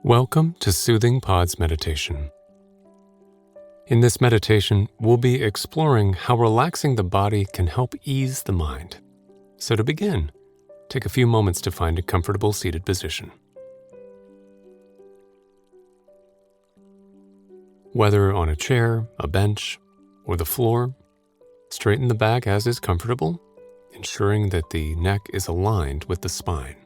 Welcome to Soothing Pod's meditation. In this meditation, we'll be exploring how relaxing the body can help ease the mind. So to begin, take a few moments to find a comfortable seated position. Whether on a chair, a bench, or the floor, straighten the back as is comfortable, ensuring that the neck is aligned with the spine.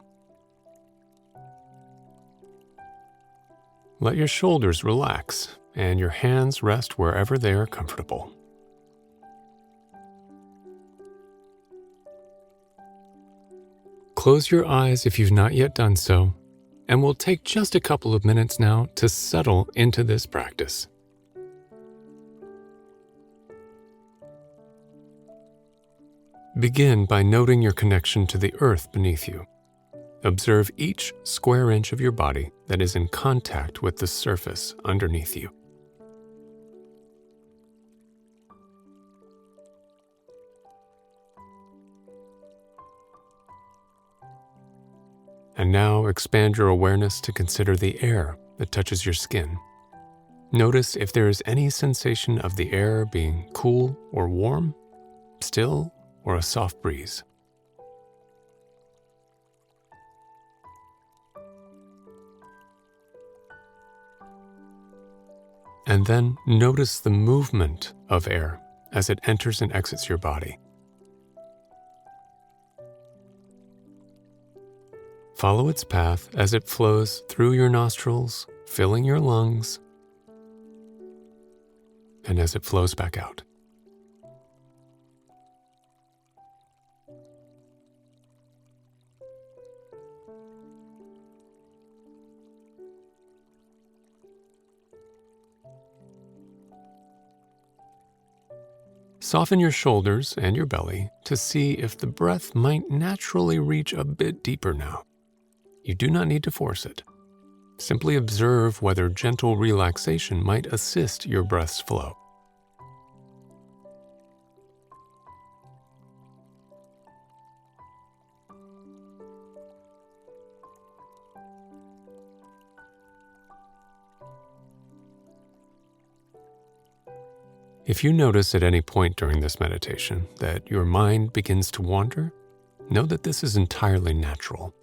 Let your shoulders relax and your hands rest wherever they are comfortable. Close your eyes if you've not yet done so, and we'll take just a couple of minutes now to settle into this practice. Begin by noting your connection to the earth beneath you. Observe each square inch of your body that is in contact with the surface underneath you. And now expand your awareness to consider the air that touches your skin. Notice if there is any sensation of the air being cool or warm, still, or a soft breeze. And then notice the movement of air as it enters and exits your body. Follow its path as it flows through your nostrils, filling your lungs, and as it flows back out. Soften your shoulders and your belly to see if the breath might naturally reach a bit deeper now. You do not need to force it. Simply observe whether gentle relaxation might assist your breath's flow. If you notice at any point during this meditation that your mind begins to wander, know that this is entirely natural.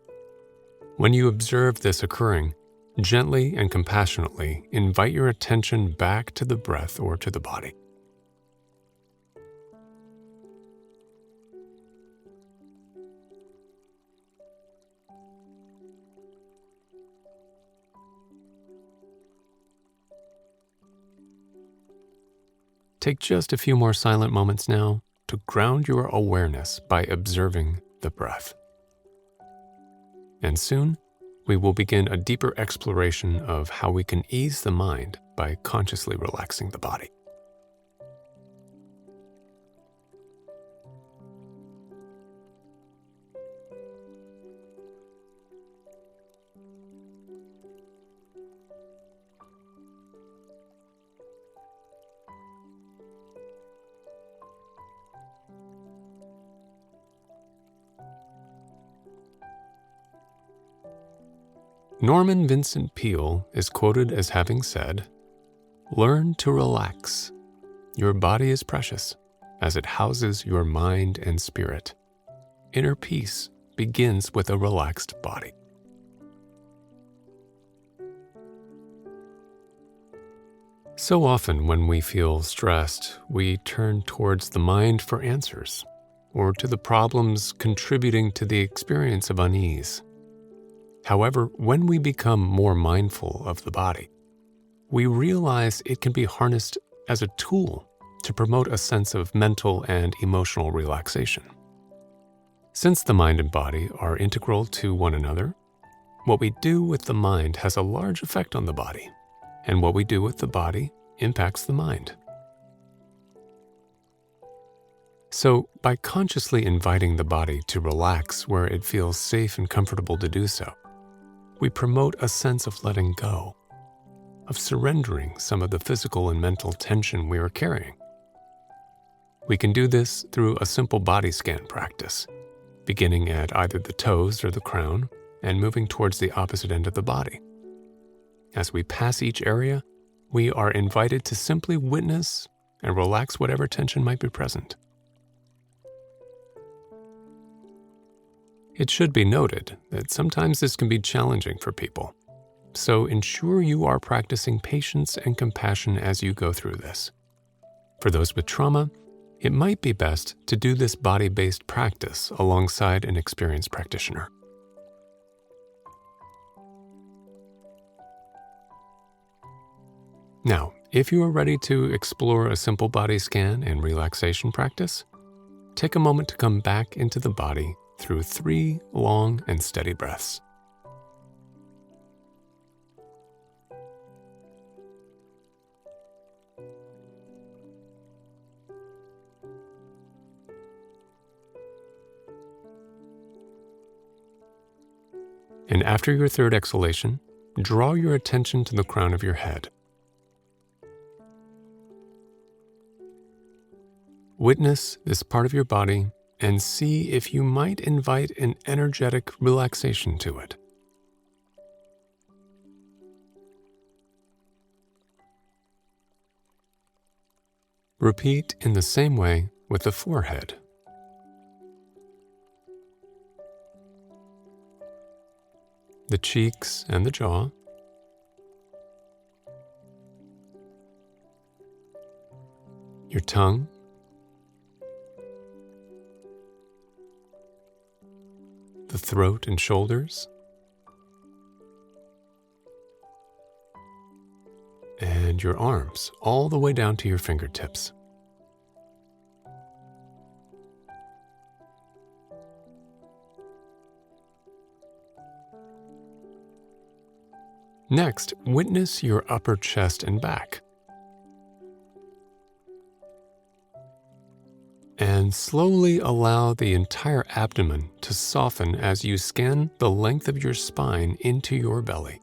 When you observe this occurring, gently and compassionately invite your attention back to the breath or to the body. Take just a few more silent moments now to ground your awareness by observing the breath. And soon, we will begin a deeper exploration of how we can ease the mind by consciously relaxing the body. Norman Vincent Peale is quoted as having said, "Learn to relax. Your body is precious, as it houses your mind and spirit. Inner peace begins with a relaxed body." So often when we feel stressed, we turn towards the mind for answers, or to the problems contributing to the experience of unease. However, when we become more mindful of the body, we realize it can be harnessed as a tool to promote a sense of mental and emotional relaxation. Since the mind and body are integral to one another, what we do with the mind has a large effect on the body, and what we do with the body impacts the mind. So, by consciously inviting the body to relax where it feels safe and comfortable to do so, we promote a sense of letting go, of surrendering some of the physical and mental tension we are carrying. We can do this through a simple body scan practice, beginning at either the toes or the crown and moving towards the opposite end of the body. As we pass each area, we are invited to simply witness and relax whatever tension might be present. It should be noted that sometimes this can be challenging for people, so ensure you are practicing patience and compassion as you go through this. For those with trauma, it might be best to do this body-based practice alongside an experienced practitioner. Now, if you are ready to explore a simple body scan and relaxation practice, take a moment to come back into the body through 3 long and steady breaths. And after your third exhalation, draw your attention to the crown of your head. Witness this part of your body and see if you might invite an energetic relaxation to it. Repeat in the same way with the forehead. The cheeks and the jaw. Your tongue. The throat and shoulders, and your arms all the way down to your fingertips. Next, witness your upper chest and back. And slowly allow the entire abdomen to soften as you scan the length of your spine into your belly.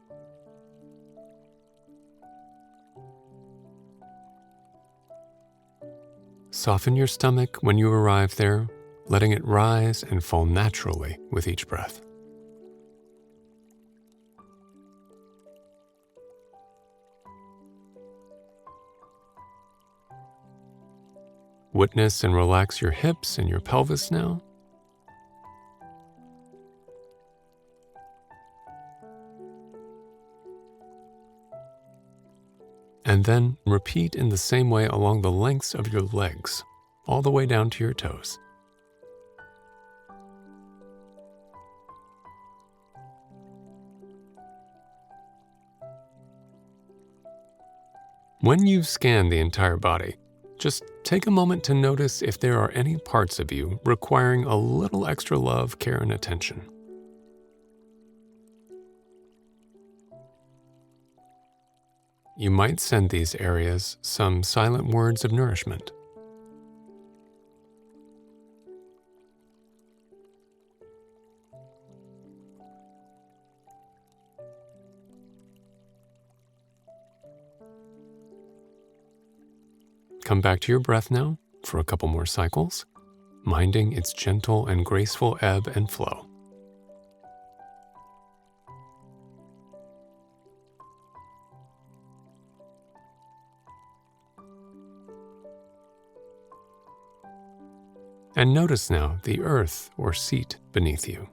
Soften your stomach when you arrive there, letting it rise and fall naturally with each breath. Witness and relax your hips and your pelvis now. And then repeat in the same way along the lengths of your legs, all the way down to your toes. When you've scanned the entire body, just take a moment to notice if there are any parts of you requiring a little extra love, care, and attention. You might send these areas some silent words of nourishment. Come back to your breath now for a couple more cycles, minding its gentle and graceful ebb and flow. And notice now the earth or seat beneath you.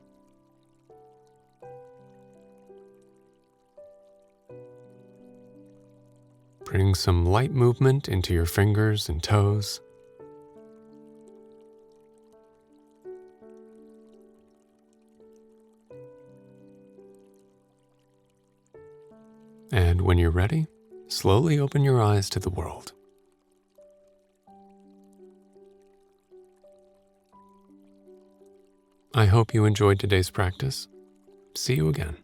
Bring some light movement into your fingers and toes. And when you're ready, slowly open your eyes to the world. I hope you enjoyed today's practice. See you again.